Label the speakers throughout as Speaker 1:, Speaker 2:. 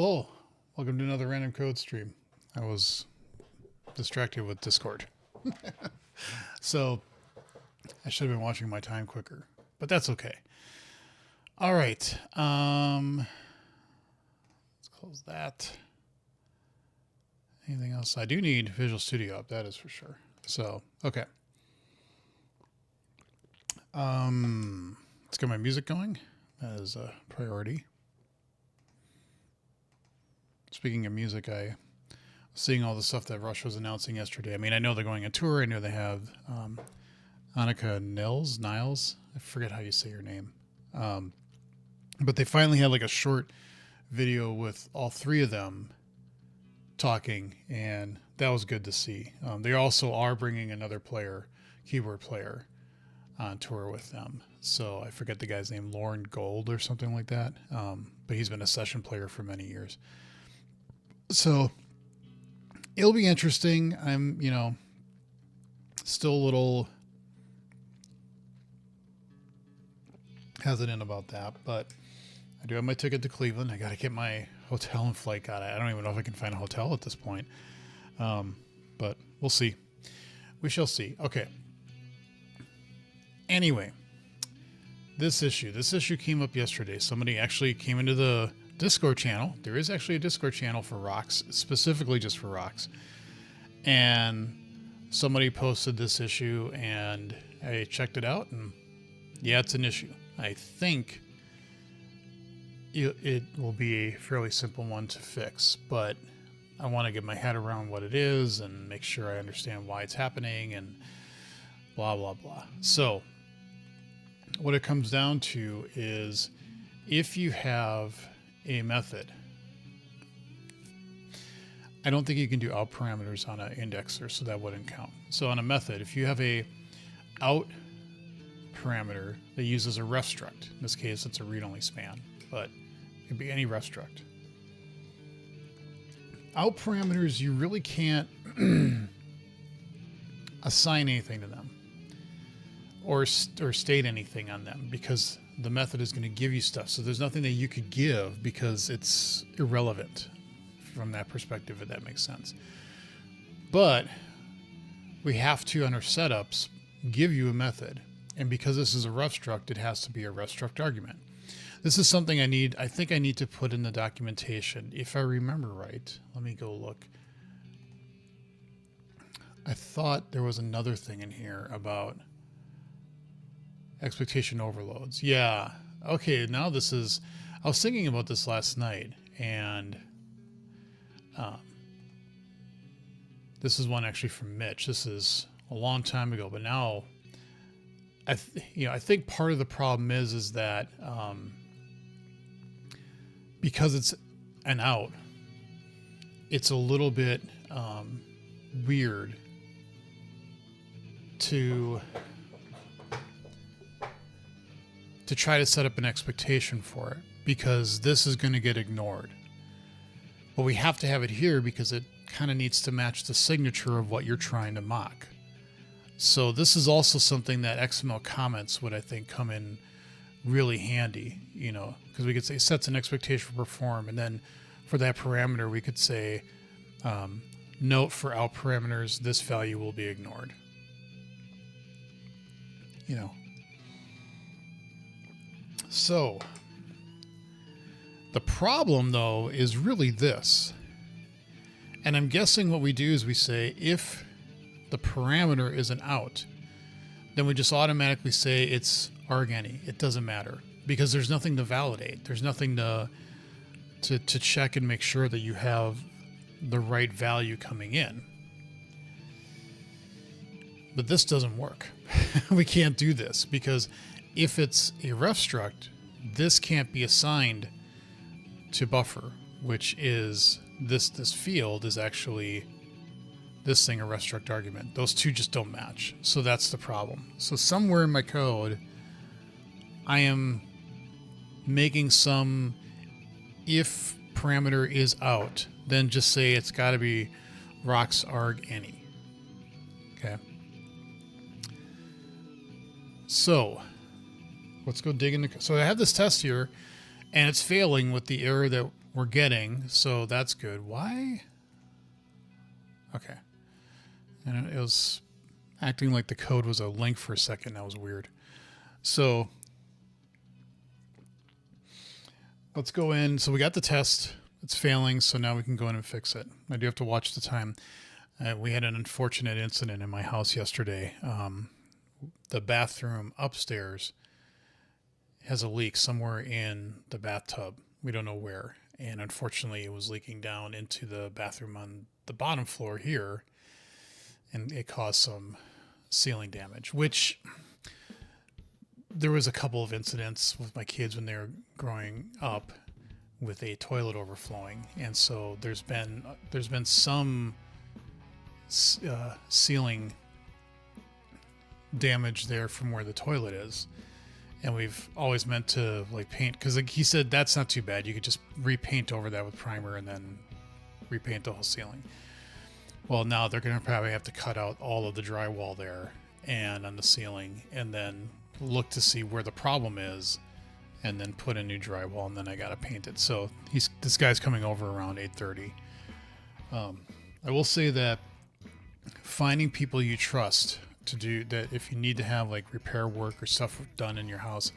Speaker 1: Hello, welcome to another Random Code stream. I was distracted with Discord. So I should have been watching my time quicker, but that's okay. All right. Let's close that. Anything else? I do need Visual Studio up, that is for sure. So, okay. Let's get my music going. That is a priority. Speaking of music, I was seeing all the stuff that Rush was announcing yesterday. I mean, I know they're going on tour. I know they have Annika Niles. I forget how you say your name. But they finally had like a short video with all three of them talking, and that was good to see. They also are bringing another player, keyboard player, on tour with them. So I forget the guy's name, Lauren Gold or something like that. But he's been a session player for many years. So it'll be interesting. I'm, still a little hesitant about that, but I do have my ticket to Cleveland. I got to get my hotel and flight got it. I don't even know if I can find a hotel at this point. But we'll see. We shall see. Okay. Anyway, this issue came up yesterday. Somebody actually came into the Discord channel. There is actually a Discord channel for rocks, specifically just for rocks. And somebody posted this issue and I checked it out, and yeah, it's an issue. I think it will be a fairly simple one to fix, but I want to get my head around what it is and make sure I understand why it's happening and blah, blah, blah. So what it comes down to is if you have a method, I don't think you can do out parameters on an indexer, so that wouldn't count. So on a method, if you have a out parameter that uses a ref struct, in this case it's a read-only span, but it could be any ref struct. Out parameters, you really can't assign anything to them or state anything on them, because the method is going to give you stuff. So there's nothing that you could give because it's irrelevant from that perspective, if that makes sense. But we have to, on our setups, give you a method. And because this is a ref struct, it has to be a ref struct argument. This is something I think I need to put in the documentation. If I remember right, let me go look. I thought there was another thing in here about expectation overloads. Yeah. Okay. Now I was thinking about this last night, and this is one actually from Mitch. This is a long time ago, but now I think part of the problem is that because it's an out, it's a little bit weird to try to set up an expectation for it, because this is going to get ignored. But we have to have it here because it kind of needs to match the signature of what you're trying to mock. So this is also something that XML comments would, I think, come in really handy, because we could say sets an expectation for perform, and then for that parameter we could say note for out parameters, this value will be ignored. So the problem, though, is really this. And I'm guessing what we do is we say if the parameter is an out, then we just automatically say it's arg any. It doesn't matter, because there's nothing to validate. There's nothing to check and make sure that you have the right value coming in. But this doesn't work. We can't do this, because if it's a ref struct, this can't be assigned to buffer, which is this field is actually this thing, a ref struct argument. Those two just don't match. So that's the problem. So somewhere in my code, I am making some if parameter is out, then just say it's got to be rocks arg any. Okay. So let's go dig into. So I have this test here, and it's failing with the error that we're getting, so that's good. Why? Okay. And it was acting like the code was a link for a second. That was weird. So let's go in. So we got the test. It's failing, so now we can go in and fix it. I do have to watch the time. We had an unfortunate incident in my house yesterday. The bathroom upstairs has a leak somewhere in the bathtub. We don't know where. And unfortunately, it was leaking down into the bathroom on the bottom floor here. And it caused some ceiling damage, which there was a couple of incidents with my kids when they were growing up with a toilet overflowing. And so there's been some ceiling damage there from where the toilet is. And we've always meant to like paint, because like he said, that's not too bad. You could just repaint over that with primer and then repaint the whole ceiling. Well, now they're going to probably have to cut out all of the drywall there and on the ceiling, and then look to see where the problem is, and then put in new drywall, and then I got to paint it. So this guy's coming over around 8:30. I will say that finding people you trust to do that, if you need to have like repair work or stuff done in your house,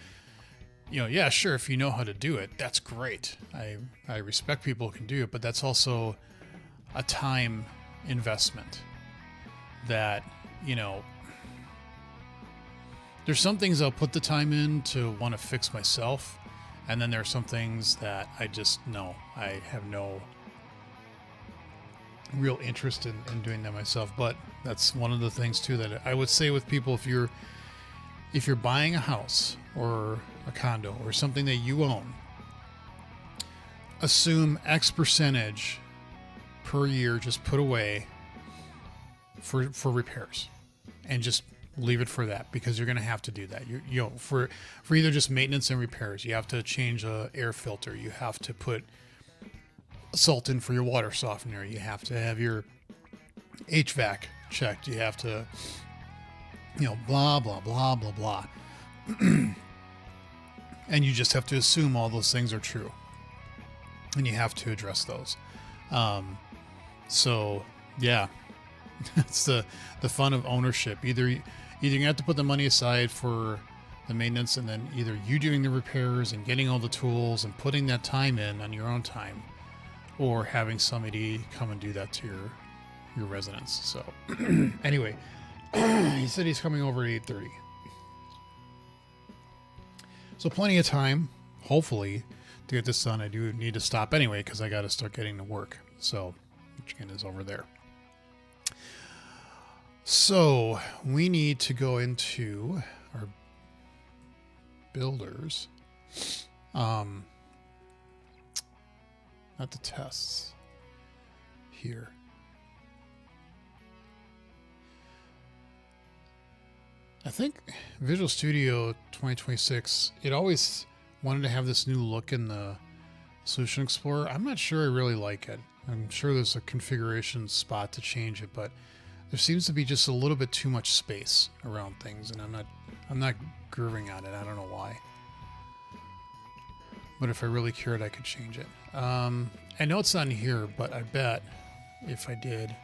Speaker 1: yeah, sure, if you know how to do it, that's great. I respect people who can do it, but that's also a time investment that, there's some things I'll put the time in to want to fix myself, and then there are some things that I just know I have no real interest in doing that myself. But that's one of the things too that I would say with people, if you're buying a house or a condo or something that you own, assume X percentage per year just put away for repairs, and just leave it for that, because you're going to have to do that. For either just maintenance and repairs, you have to change a air filter, you have to put salt in for your water softener, you have to have your HVAC checked, you have to blah blah blah blah blah. And you just have to assume all those things are true, and you have to address those. So yeah, that's the fun of ownership. Either you have to put the money aside for the maintenance, and then either you doing the repairs and getting all the tools and putting that time in on your own time, or having somebody come and do that to your residence. So anyway, he said he's coming over at 8:30. So plenty of time, hopefully, to get this done. I do need to stop anyway, because I got to start getting to work. So, which again is over there. So we need to go into our builders. Not the tests here. I think Visual Studio 2026, it always wanted to have this new look in the Solution Explorer. I'm not sure I really like it. I'm sure there's a configuration spot to change it, but there seems to be just a little bit too much space around things, and I'm not grooving on it. I don't know why. But if I really cared, I could change it. I know it's not in here, but I bet if I did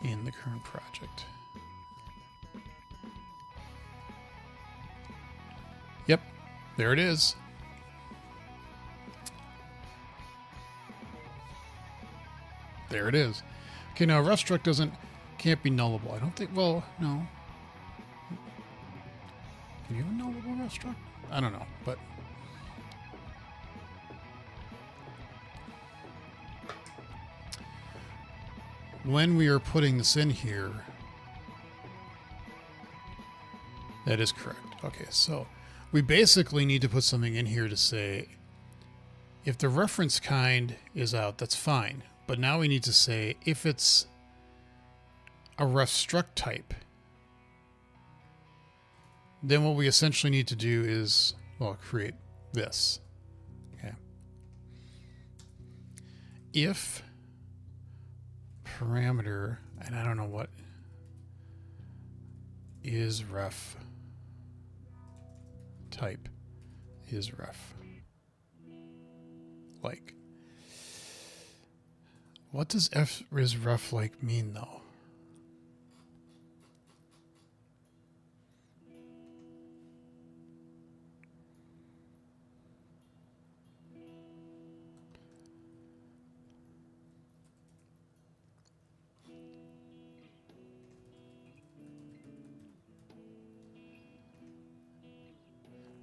Speaker 1: in the current project. Yep, there it is. There it is. Okay, now rough struct can't be nullable. I don't think, well, no. Can you have a nullable rough struct? I don't know, but when we are putting this in here, that is correct. Okay, so we basically need to put something in here to say, if the reference kind is out, that's fine. But now we need to say, if it's a rough struct type, then what we essentially need to do is, well, create this. Okay. If parameter, and I don't know what is ref type is ref. like. What does F is rough like mean though?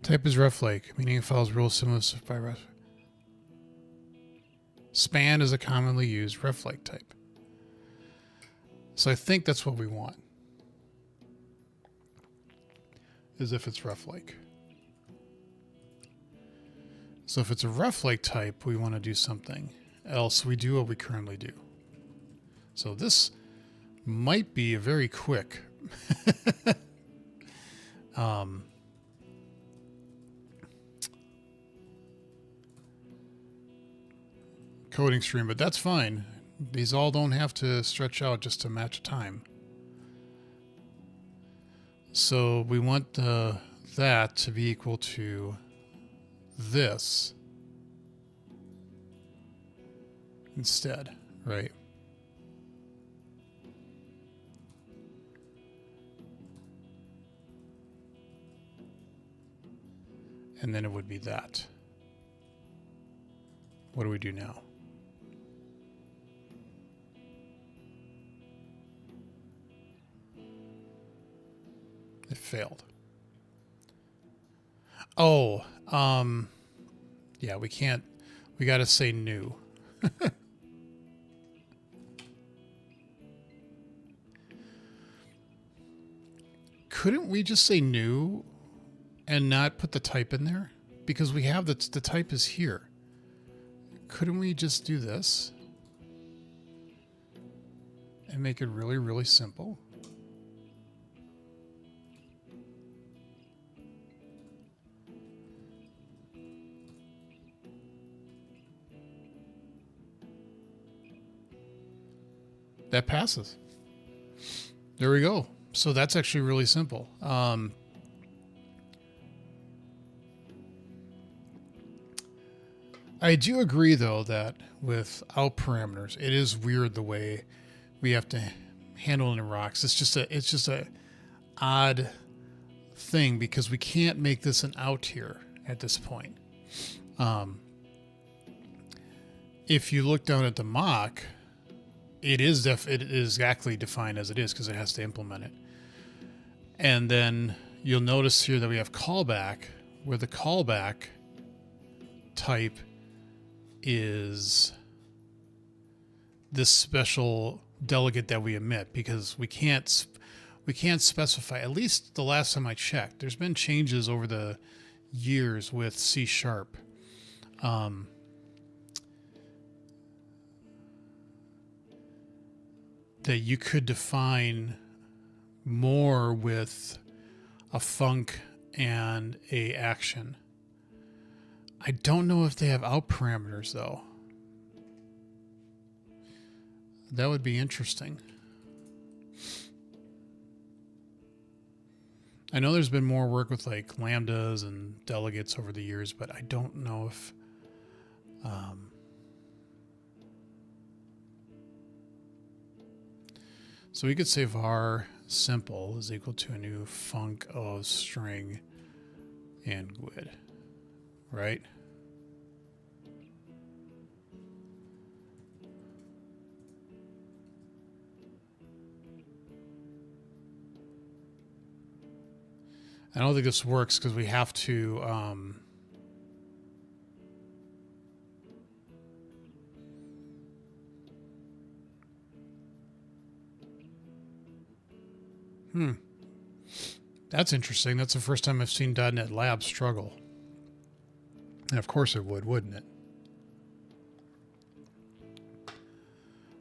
Speaker 1: Type is rough like, meaning it follows rules similar by rough. Span is a commonly used rough like type. So I think that's what we want. Is if it's rough like. So if it's a rough like type, we want to do something. Else we do what we currently do. So this might be a very quick coding stream, but that's fine. These all don't have to stretch out just to match time. So we want that to be equal to this instead, right? And then it would be that. What do we do now? It failed. Oh, yeah, we can't, we got to say new. Couldn't we just say new and not put the type in there? Because we have the type is here. Couldn't we just do this and make it really, really simple? That passes. There we go. So that's actually really simple. I do agree, though, that without parameters, it is weird the way we have to handle it in rocks. It's just a odd thing because we can't make this an out here at this point. If you look down at the mock, it is exactly defined as it is because it has to implement it. And then you'll notice here that we have callback, where the callback type is this special delegate that we emit because we can't specify, at least the last time I checked. There's been changes over the years with C#. That you could define more with a func and a action. I don't know if they have out parameters though. That would be interesting. I know there's been more work with like lambdas and delegates over the years, but I don't know if so we could say var simple is equal to a new func of string and GUID, right? I don't think this works because we have to That's interesting. That's the first time I've seen .NET Labs struggle. And of course it would, wouldn't it?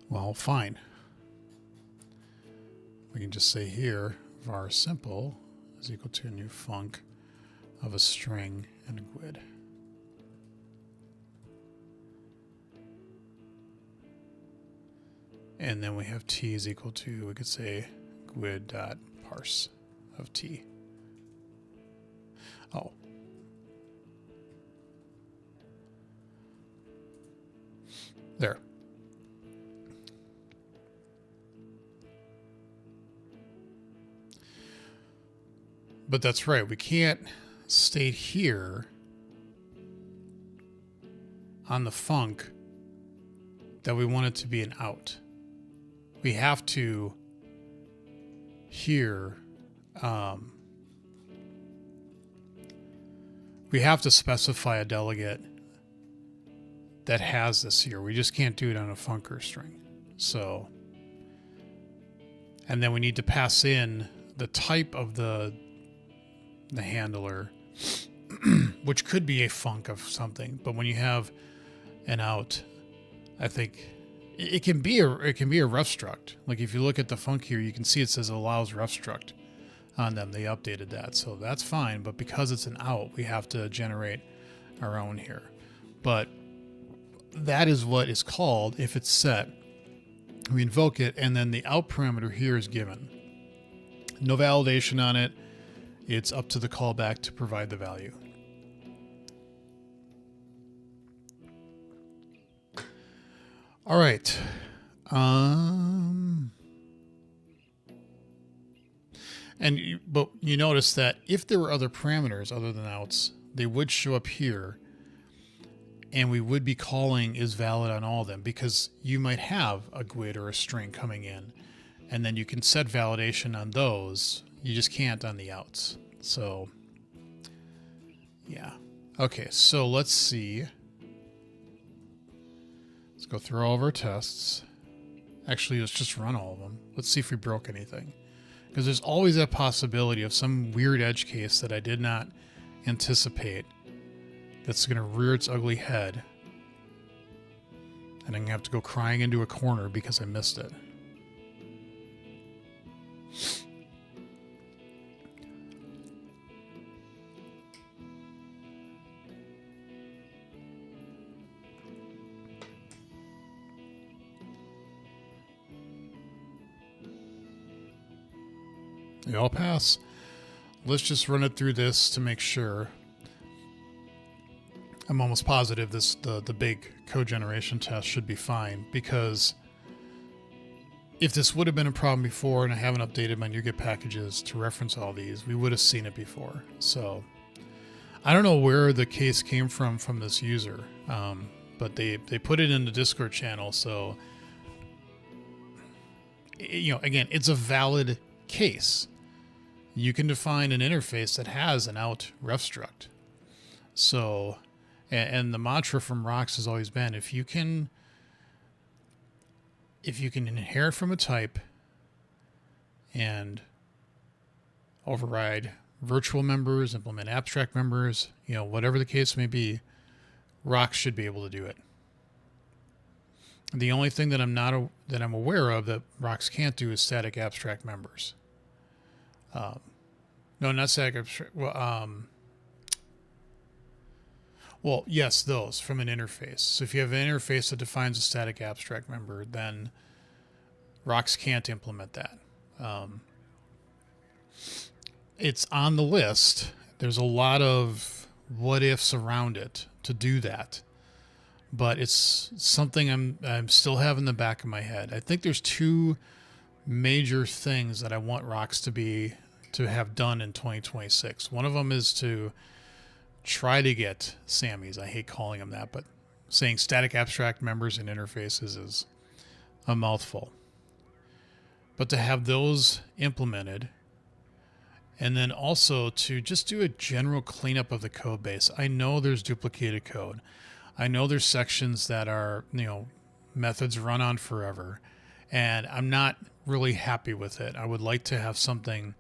Speaker 1: Well, fine. We can just say here, var simple is equal to a new func of a string and a GUID. And then we have t is equal to, we could say GUID.parse of t. Oh. There. But that's right. We can't state here on the func that we want it to be an out. We have to here, we have to specify a delegate that has this here. We just can't do it on a funker string. So, and then we need to pass in the type of the handler, which could be a func of something. But when you have an out, I think it can be a ref struct. Like if you look at the func here, you can see it says allows ref struct on them. They updated that, so that's fine. But because it's an out, we have to generate our own here. But that is what is called if it's set. We invoke it, and then the out parameter here is given. No validation on it. It's up to the callback to provide the value. All right. But you notice that if there were other parameters other than outs, they would show up here, and we would be calling is valid on all of them, because you might have a GUID or a string coming in, and then you can set validation on those. You just can't on the outs. So, yeah. Okay, so let's see. Let's go through all of our tests. Actually, let's just run all of them. Let's see if we broke anything. Because there's always that possibility of some weird edge case that I did not anticipate that's going to rear its ugly head. And I'm going to have to go crying into a corner because I missed it. They all pass. Let's just run it through this to make sure. I'm almost positive the big code generation test should be fine, because if this would have been a problem before and I haven't updated my NuGet packages to reference all these, we would have seen it before. So I don't know where the case came from this user, but they put it in the Discord channel. So, you know, again, it's a valid case. You can define an interface that has an out ref struct. So, and the mantra from Rox has always been, if you can inherit from a type and override virtual members, implement abstract members, you know, whatever the case may be, Rox should be able to do it. The only thing that I'm aware of that Rox can't do is static abstract members. No, not static abstract. Well, yes, those from an interface. So if you have an interface that defines a static abstract member, then Rox can't implement that. It's on the list. There's a lot of what ifs around it to do that, but it's something I'm still have in the back of my head. I think there's two major things that I want Rox to have done in 2026. One of them is to try to get SAMIs. I hate calling them that, but saying static abstract members and interfaces is a mouthful. But to have those implemented, and then also to just do a general cleanup of the code base. I know there's duplicated code. I know there's sections that are, you know, methods run on forever, and I'm not really happy with it. I would like to have something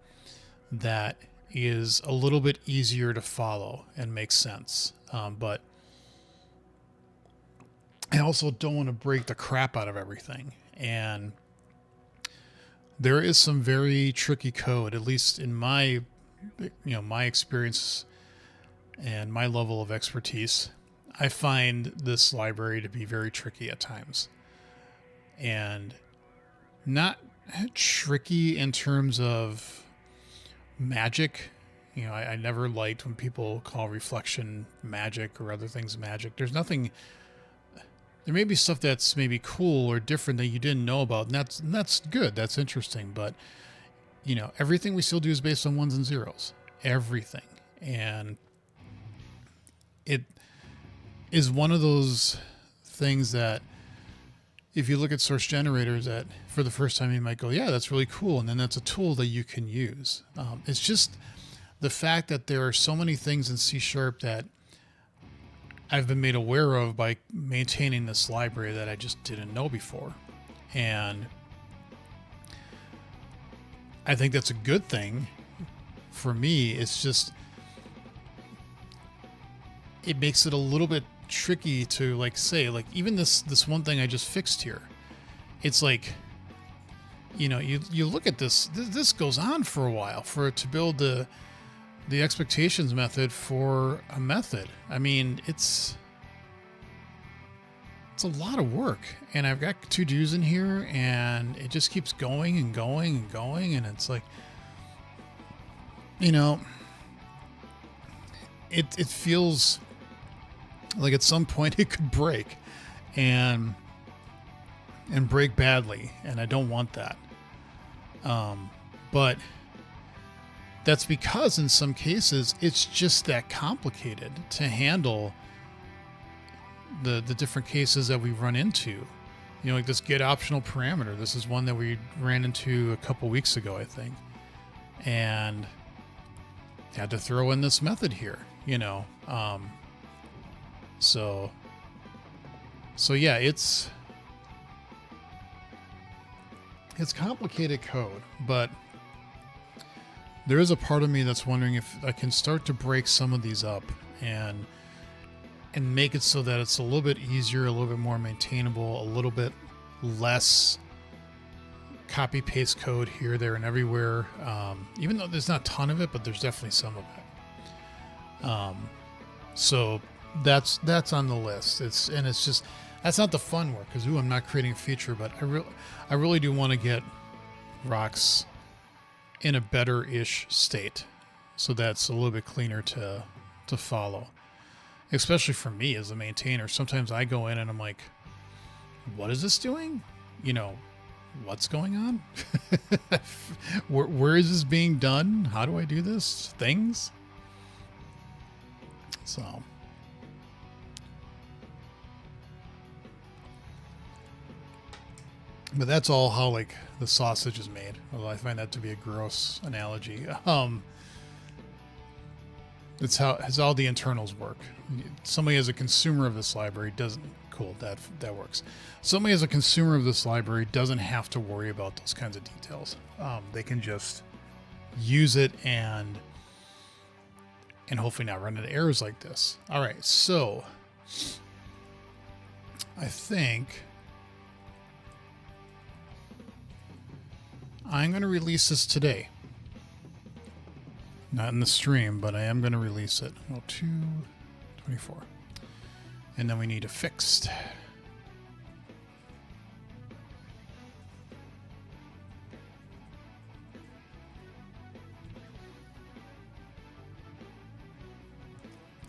Speaker 1: that is a little bit easier to follow and make sense. But I also don't want to break the crap out of everything. And there is some very tricky code, at least in my experience and my level of expertise. I find this library to be very tricky at times. And not tricky in terms of magic. You know, I never liked when people call reflection magic or other things magic. There there may be stuff that's maybe cool or different that you didn't know about, and that's good. That's interesting. But you know, everything we still do is based on ones and zeros. Everything. And it is one of those things that if you look at source generators, that for the first time you might go, yeah, that's really cool. And then that's a tool that you can use. It's just the fact that there are so many things in C# that I've been made aware of by maintaining this library that I just didn't know before. And I think that's a good thing for me. It's just, it makes it a little bit tricky to like say, like even this one thing I just fixed here. It's like, you know, you look at this goes on for a while for it to build the expectations method for a method. I mean, it's a lot of work, and I've got to-dos in here, and it just keeps going and going and going, and it's like, you know, it feels like at some point it could break and break badly, and I don't want that. But that's because in some cases it's just that complicated to handle the different cases that we run into. You know, like this get optional parameter. This is one that we ran into a couple weeks ago, I think, and had to throw in this method here, you know. So yeah, it's complicated code, but there is a part of me that's wondering if I can start to break some of these up and make it so that it's a little bit easier, a little bit more maintainable, a little bit less copy paste code here, there, and everywhere. Even though there's not a ton of it, but there's definitely some of it. So that's on the list. It's just, that's not the fun work, because I'm not creating a feature, but I really do want to get rocks in a better-ish state, so that's a little bit cleaner to follow. Especially for me as a maintainer, sometimes I go in and I'm like, what is this doing? You know, what's going on? where is this being done? How do I do this? Things? So. But that's all how like the sausage is made. Although I find that to be a gross analogy. It's how the internals work. Somebody as a consumer of this library doesn't, cool, that works. Somebody as a consumer of this library doesn't have to worry about those kinds of details. They can just use it and hopefully not run into errors like this. All right, so I think I'm going to release this today. Not in the stream, but I am going to release it. 2/24. And then we need a fixed.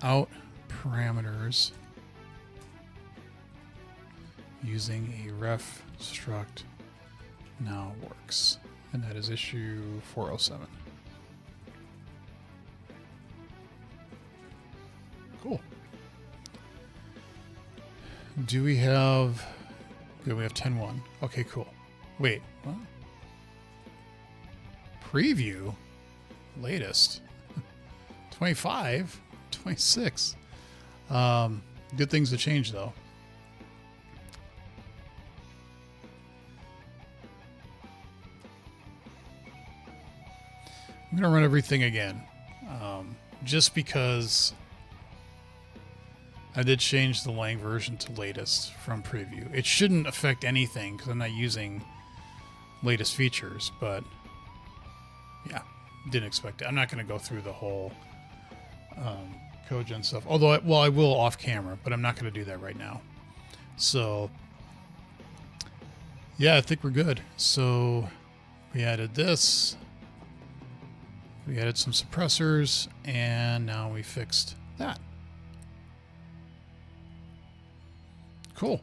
Speaker 1: Out parameters using a ref struct now works. And that is issue 407. Cool. Do we have... Good, we have 10.1. Okay, cool. Wait, what? Preview? Latest? 25? 26? Good things to change, though. I'm going to run everything again. Just because I did change the Lang version to latest from preview. It shouldn't affect anything because I'm not using latest features, but yeah, didn't expect it. I'm not going to go through the whole code gen stuff. Although, I will off camera, but I'm not going to do that right now. So yeah, I think we're good. So we added this. We added some suppressors, and now we fixed that. Cool.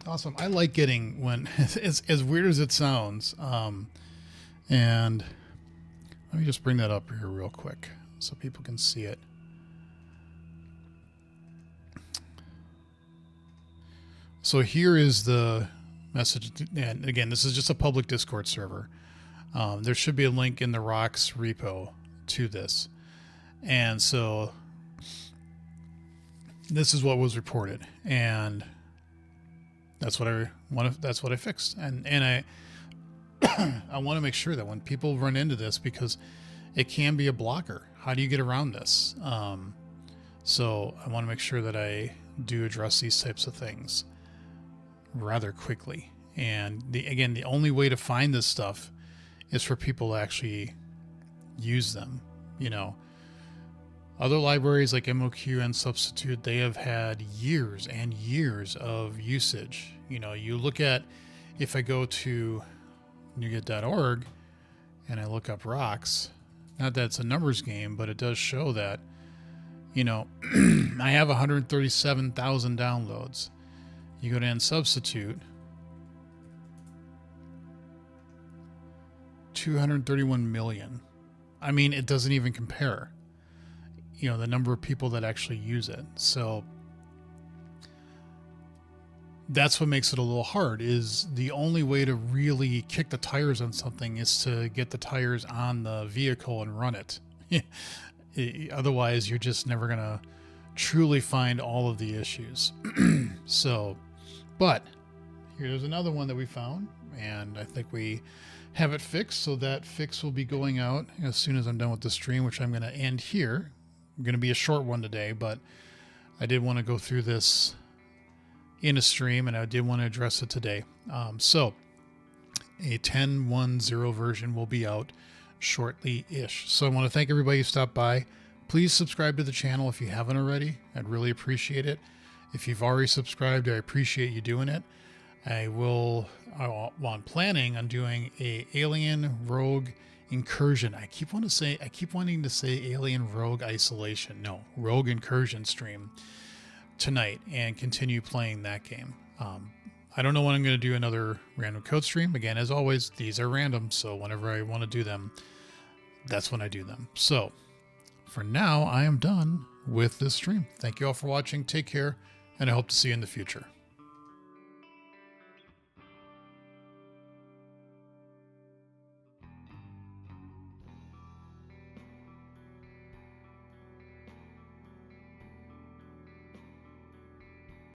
Speaker 1: Awesome. I like getting when as weird as it sounds. And let me just bring that up here real quick so people can see it. So here is the message. And again, this is just a public Discord server. There should be a link in the Rocks repo to this. And so this is what was reported. And that's what I fixed. And I I want to make sure that when people run into this, because it can be a blocker. How do you get around this? So I want to make sure that I do address these types of things rather quickly. And again, the only way to find this stuff is for people to actually use them. You know, other libraries like MOQ and Substitute, they have had years and years of usage. You know, you look at, if I go to NuGet.org and I look up rocks, not that it's a numbers game, but it does show that, you know, I have 137,000 downloads. You go to Substitute, 231 million. I mean, it doesn't even compare, you know, the number of people that actually use it. So that's what makes it a little hard. Is the only way to really kick the tires on something is to get the tires on the vehicle and run it. Otherwise, you're just never going to truly find all of the issues. So, but here's another one that we found, and I think we have it fixed. So that fix will be going out as soon as I'm done with the stream, which I'm going to end here. It's going to be a short one today, but I did want to go through this in a stream, and I did want to address it today. So a 10.10 version will be out shortly-ish. So I want to thank everybody who stopped by. Please subscribe to the channel if you haven't already. I'd really appreciate it. If you've already subscribed, I appreciate you doing it. I'm planning on doing a alien rogue incursion. I keep wanting to say alien rogue isolation. No, rogue incursion stream tonight and continue playing that game. I don't know when I'm going to do another random code stream. Again, as always, these are random, so whenever I want to do them, that's when I do them. So for now, I am done with this stream. Thank you all for watching. Take care, and I hope to see you in the future.